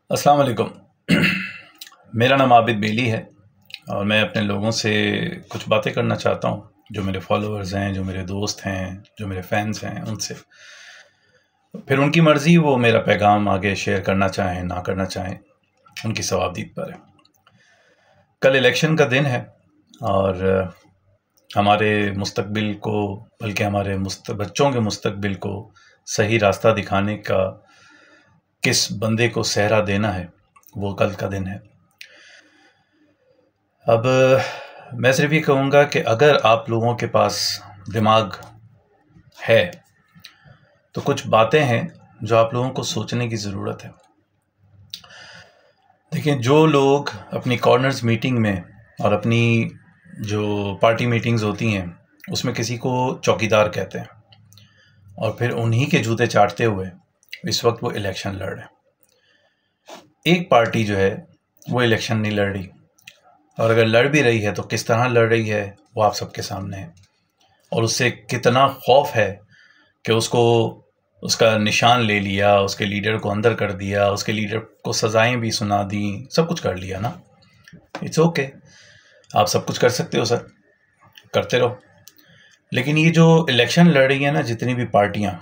अस्सलाम वालेकुम। मेरा नाम आबिद बेली है और मैं अपने लोगों से कुछ बातें करना चाहता हूँ, जो मेरे फॉलोअर्स हैं, जो मेरे दोस्त हैं, जो मेरे फैंस हैं, उनसे। फिर उनकी मर्ज़ी, वो मेरा पैगाम आगे शेयर करना चाहें ना करना चाहें, उनकी सवाबदीद पर है। कल इलेक्शन का दिन है और हमारे मुस्तकबिल को, बल्कि हमारे बच्चों के मुस्तकबिल को सही रास्ता दिखाने का किस बंदे को सेहरा देना है, वो कल का दिन है। अब मैं सिर्फ ये कहूँगा कि अगर आप लोगों के पास दिमाग है तो कुछ बातें हैं जो आप लोगों को सोचने की ज़रूरत है। देखिए, जो लोग अपनी कॉर्नर्स मीटिंग में और अपनी जो पार्टी मीटिंग्स होती हैं उसमें किसी को चौकीदार कहते हैं और फिर उन्हीं के जूते चाटते हुए इस वक्त वो इलेक्शन लड़ रहे हैं। एक पार्टी जो है वो इलेक्शन नहीं लड़ रही, और अगर लड़ भी रही है तो किस तरह लड़ रही है वो आप सबके सामने है, और उससे कितना खौफ है कि उसको उसका निशान ले लिया, उसके लीडर को अंदर कर दिया, उसके लीडर को सज़ाएं भी सुना दी, सब कुछ कर लिया ना। इट्स ओके, आप सब कुछ कर सकते हो सर, करते रहो। लेकिन ये जो इलेक्शन लड़ रही है ना, जितनी भी पार्टियां,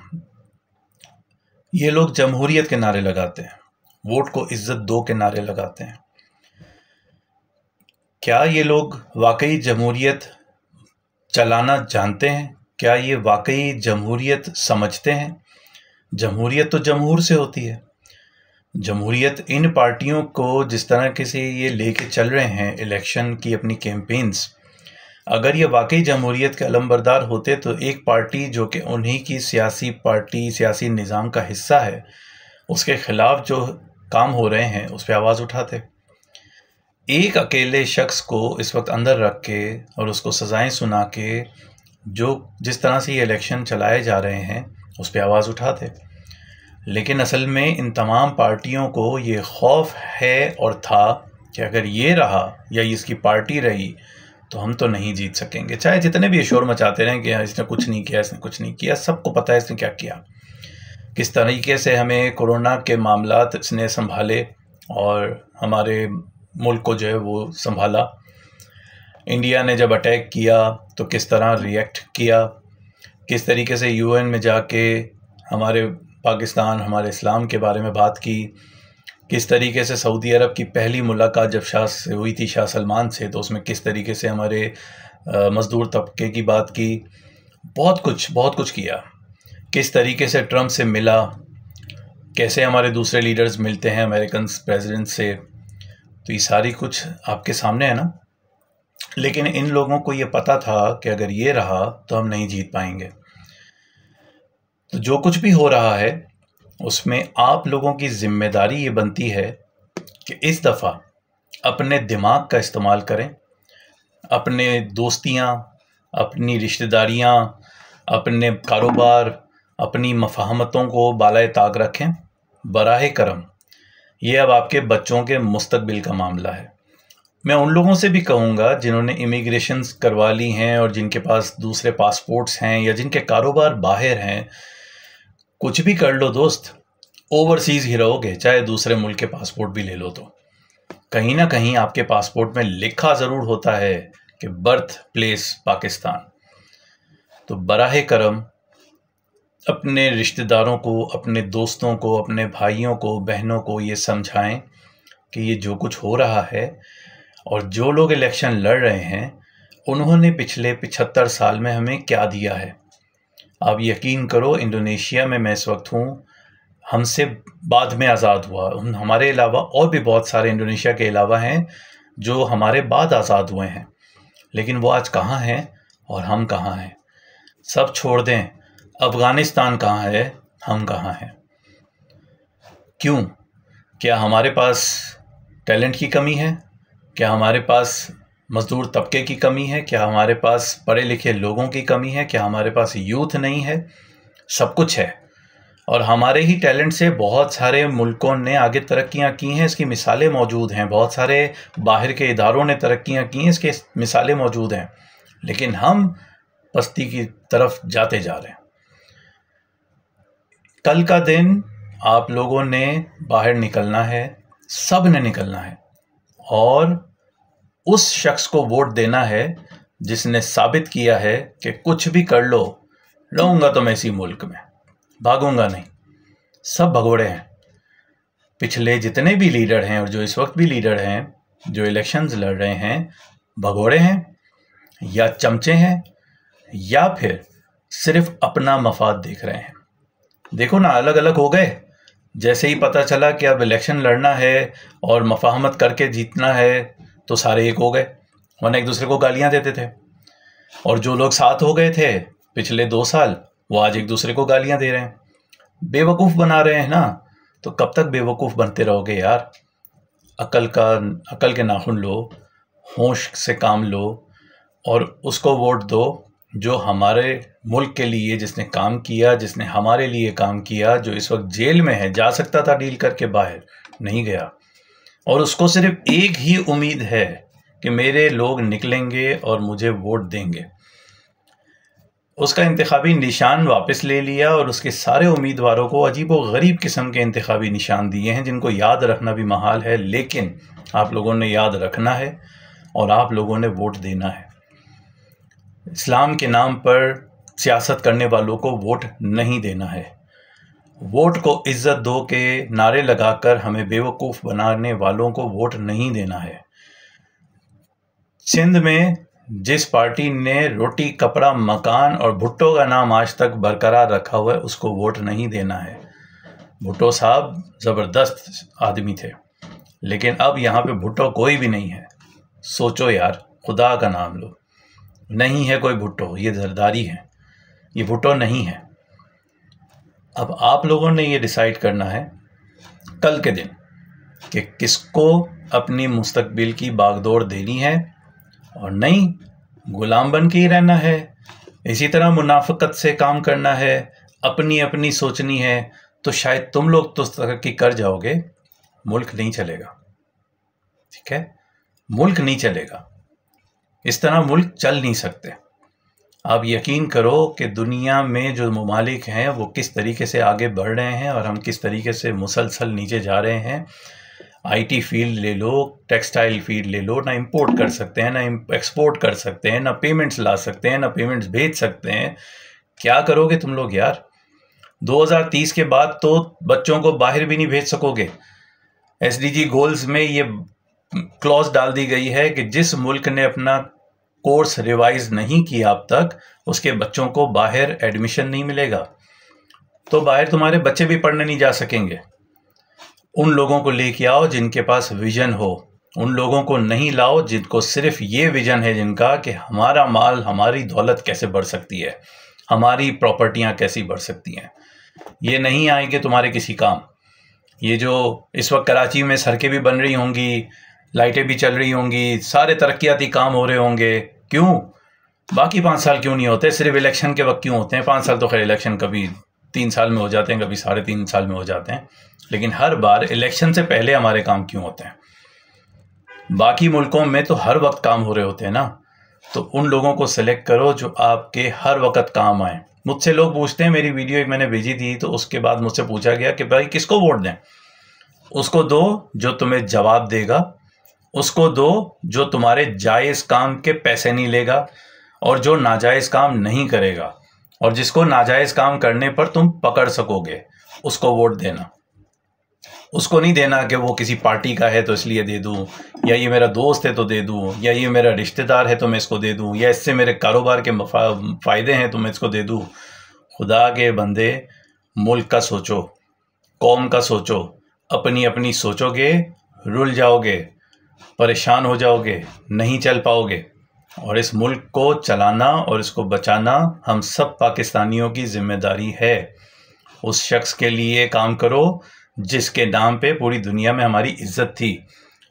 ये लोग जमहूरियत के नारे लगाते हैं, वोट को इज्जत दो के नारे लगाते हैं। क्या ये लोग वाकई जमहूरियत चलाना जानते हैं? क्या ये वाकई जमहूरियत समझते हैं? जमहूरियत तो जमहूर से होती है। जमहूरियत इन पार्टियों को जिस तरह से ये लेके चल रहे हैं इलेक्शन की अपनी कैंपेन्स, अगर ये वाकई जमहूरियत के अलमबरदार होते तो एक पार्टी जो कि उन्हीं की सियासी पार्टी, सियासी निज़ाम का हिस्सा है, उसके ख़िलाफ़ जो काम हो रहे हैं उस पर आवाज़ उठाते। एक अकेले शख्स को इस वक्त अंदर रख के और उसको सज़ाएं सुना के जो जिस तरह से ये इलेक्शन चलाए जा रहे हैं उस पर आवाज़ उठाते। लेकिन असल में इन तमाम पार्टियों को ये खौफ है और था कि अगर ये रहा या इसकी पार्टी रही तो हम तो नहीं जीत सकेंगे, चाहे जितने भी शोर मचाते रहें कि इसने कुछ नहीं किया, इसने कुछ नहीं किया। सबको पता है इसने क्या किया, किस तरीके से हमें कोरोना के मामलात इसने संभाले और हमारे मुल्क को जो है वो संभाला। इंडिया ने जब अटैक किया तो किस तरह रिएक्ट किया, किस तरीके से यूएन में जाके हमारे पाकिस्तान, हमारे इस्लाम के बारे में बात की, किस तरीके से सऊदी अरब की पहली मुलाकात जब शाह से हुई थी, शाह सलमान से, तो उसमें किस तरीके से हमारे मज़दूर तबके की बात की। बहुत कुछ किया। किस तरीके से ट्रंप से मिला, कैसे हमारे दूसरे लीडर्स मिलते हैं अमेरिकन प्रेसिडेंट से, तो ये सारी कुछ आपके सामने है ना। लेकिन इन लोगों को ये पता था कि अगर ये रहा तो हम नहीं जीत पाएंगे। तो जो कुछ भी हो रहा है उसमें आप लोगों की जिम्मेदारी ये बनती है कि इस दफ़ा अपने दिमाग का इस्तेमाल करें, अपने दोस्तियाँ, अपनी रिश्तेदारियाँ, अपने कारोबार, अपनी मफाहमतों को बालाए ताक रखें। बराहे करम, ये अब आपके बच्चों के मुस्तकबिल का मामला है। मैं उन लोगों से भी कहूँगा जिन्होंने इमिग्रेशंस करवा ली हैं और जिनके पास दूसरे पासपोर्ट्स हैं या जिनके कारोबार बाहर हैं, कुछ भी कर लो दोस्त, ओवरसीज़ ही रहोगे, चाहे दूसरे मुल्क के पासपोर्ट भी ले लो तो कहीं ना कहीं आपके पासपोर्ट में लिखा ज़रूर होता है कि बर्थ प्लेस पाकिस्तान। तो बराहे करम अपने रिश्तेदारों को, अपने दोस्तों को, अपने भाइयों को, बहनों को ये समझाएं कि ये जो कुछ हो रहा है और जो लोग इलेक्शन लड़ रहे हैं उन्होंने पिछले 75 साल में हमें क्या दिया है। आप यकीन करो, इंडोनेशिया में मैं इस वक्त हूँ, हमसे बाद में आज़ाद हुआ, हमारे अलावा और भी बहुत सारे इंडोनेशिया के अलावा हैं जो हमारे बाद आज़ाद हुए हैं, लेकिन वो आज कहाँ हैं और हम कहाँ हैं। सब छोड़ दें, अफ़गानिस्तान कहाँ है, हम कहाँ हैं। क्यों? क्या हमारे पास टैलेंट की कमी है? क्या हमारे पास मज़दूर तबके की कमी है? क्या हमारे पास पढ़े लिखे लोगों की कमी है? क्या हमारे पास यूथ नहीं है? सब कुछ है, और हमारे ही टैलेंट से बहुत सारे मुल्कों ने आगे तरक्कियां की हैं, इसकी मिसालें मौजूद हैं। बहुत सारे बाहर के इदारों ने तरक्कियां की हैं, इसके मिसालें मौजूद हैं, लेकिन हम पस्ती की तरफ जाते जा रहे हैं। कल का दिन आप लोगों ने बाहर निकलना है, सब ने निकलना है और उस शख्स को वोट देना है जिसने साबित किया है कि कुछ भी कर लो, रहूंगा तो मैं इसी मुल्क में, भागूंगा नहीं। सब भगोड़े हैं, पिछले जितने भी लीडर हैं और जो इस वक्त भी लीडर हैं, जो इलेक्शंस लड़ रहे हैं, भगोड़े हैं या चमचे हैं या फिर सिर्फ अपना मफाद देख रहे हैं। देखो ना, अलग अलग हो गए। जैसे ही पता चला कि अब इलेक्शन लड़ना है और मफाहमत करके जीतना है तो सारे एक हो गए, वरना एक दूसरे को गालियां देते थे। और जो लोग साथ हो गए थे पिछले 2 साल, वो आज एक दूसरे को गालियां दे रहे हैं, बेवकूफ़ बना रहे हैं ना। तो कब तक बेवकूफ़ बनते रहोगे यार? अकल के नाखून लो, होश से काम लो और उसको वोट दो जो हमारे मुल्क के लिए जिसने काम किया, जिसने हमारे लिए काम किया, जो इस वक्त जेल में है, जा सकता था डील करके बाहर, नहीं गया। और उसको सिर्फ एक ही उम्मीद है कि मेरे लोग निकलेंगे और मुझे वोट देंगे। उसका इंतखाबी निशान वापस ले लिया और उसके सारे उम्मीदवारों को अजीब व गरीब किस्म के इंतखाबी निशान दिए हैं जिनको याद रखना भी महाल है, लेकिन आप लोगों ने याद रखना है और आप लोगों ने वोट देना है। इस्लाम के नाम पर सियासत करने वालों को वोट नहीं देना है। वोट को इज्जत दो के नारे लगाकर हमें बेवकूफ़ बनाने वालों को वोट नहीं देना है। सिंध में जिस पार्टी ने रोटी, कपड़ा, मकान और भुट्टो का नाम आज तक बरकरार रखा हुआ है, उसको वोट नहीं देना है। भुट्टो साहब ज़बरदस्त आदमी थे, लेकिन अब यहाँ पे भुट्टो कोई भी नहीं है। सोचो यार, खुदा का नाम लो, नहीं है कोई भुट्टो, ये जरदारी है, ये भुट्टो नहीं है। अब आप लोगों ने ये डिसाइड करना है कल के दिन कि किसको अपनी मुस्तकबिल की बागडोर देनी है और नहीं गुलाम बन के ही रहना है। इसी तरह मुनाफिकत से काम करना है, अपनी अपनी सोचनी है, तो शायद तुम लोग तो तरक्की कर जाओगे, मुल्क नहीं चलेगा। ठीक है, मुल्क नहीं चलेगा, इस तरह मुल्क चल नहीं सकते। आप यकीन करो कि दुनिया में जो ममालिक हैं वो किस तरीके से आगे बढ़ रहे हैं और हम किस तरीके से मुसलसल नीचे जा रहे हैं। आईटी फील्ड ले लो, टेक्सटाइल फील्ड ले लो, ना इंपोर्ट कर सकते हैं, ना एक्सपोर्ट कर सकते हैं, ना पेमेंट्स ला सकते हैं, ना पेमेंट्स भेज सकते हैं। क्या करोगे तुम लोग यार? 2030 के बाद तो बच्चों को बाहर भी नहीं भेज सकोगे। एसडीजी गोल्स में ये क्लॉज डाल दी गई है कि जिस मुल्क ने अपना कोर्स रिवाइज नहीं किया अब तक, उसके बच्चों को बाहर एडमिशन नहीं मिलेगा। तो बाहर तुम्हारे बच्चे भी पढ़ने नहीं जा सकेंगे। उन लोगों को लेके आओ जिनके पास विजन हो, उन लोगों को नहीं लाओ जिनको सिर्फ ये विजन है जिनका कि हमारा माल, हमारी दौलत कैसे बढ़ सकती है, हमारी प्रॉपर्टियां कैसी बढ़ सकती हैं। ये नहीं आएंगे तुम्हारे किसी काम। ये जो इस वक्त कराची में सड़कें भी बन रही होंगी, लाइटें भी चल रही होंगी, सारे तरक्याती काम हो रहे होंगे, क्यों? बाकी 5 साल क्यों नहीं होते? सिर्फ इलेक्शन के वक्त क्यों होते हैं? 5 साल तो खैर इलेक्शन कभी 3 साल में हो जाते हैं, कभी 3.5 साल में हो जाते हैं, लेकिन हर बार इलेक्शन से पहले हमारे काम क्यों होते हैं? बाकी मुल्कों में तो हर वक्त काम हो रहे होते हैं ना। तो उन लोगों को सिलेक्ट करो जो आपके हर वक्त काम आए। मुझसे लोग पूछते हैं, मेरी वीडियो एक मैंने भेजी थी तो उसके बाद मुझसे पूछा गया कि भाई किसको वोट दें? उसको दो जो तुम्हें जवाब देगा, उसको दो जो तुम्हारे जायज़ काम के पैसे नहीं लेगा और जो नाजायज़ काम नहीं करेगा, और जिसको नाजायज़ काम करने पर तुम पकड़ सकोगे, उसको वोट देना। उसको नहीं देना कि वो किसी पार्टी का है तो इसलिए दे दूं, या ये मेरा दोस्त है तो दे दूं, या ये मेरा रिश्तेदार है तो मैं इसको दे दूं, या इससे मेरे कारोबार के फ़ायदे हैं तो मैं इसको दे दूं। खुदा के बंदे, मुल्क का सोचो, कौम का सोचो। अपनी अपनी सोचोगे, रुल जाओगे, परेशान हो जाओगे, नहीं चल पाओगे। और इस मुल्क को चलाना और इसको बचाना हम सब पाकिस्तानियों की जिम्मेदारी है। उस शख्स के लिए काम करो जिसके नाम पे पूरी दुनिया में हमारी इज्जत थी।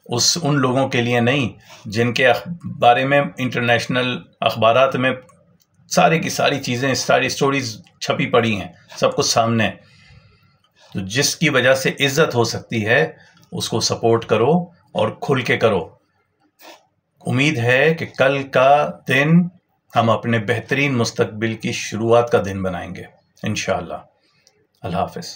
उन लोगों के लिए नहीं जिनके बारे में इंटरनेशनल अखबारात में सारी की सारी चीज़ें, सारी स्टोरीज छपी पड़ी हैं, सब कुछ सामने। तो जिसकी वजह से इज्जत हो सकती है उसको सपोर्ट करो और खुल के करो। उम्मीद है कि कल का दिन हम अपने बेहतरीन मुस्तकबिल की शुरुआत का दिन बनाएंगे इंशाअल्लाह। अल्लाह हाफ़िज़।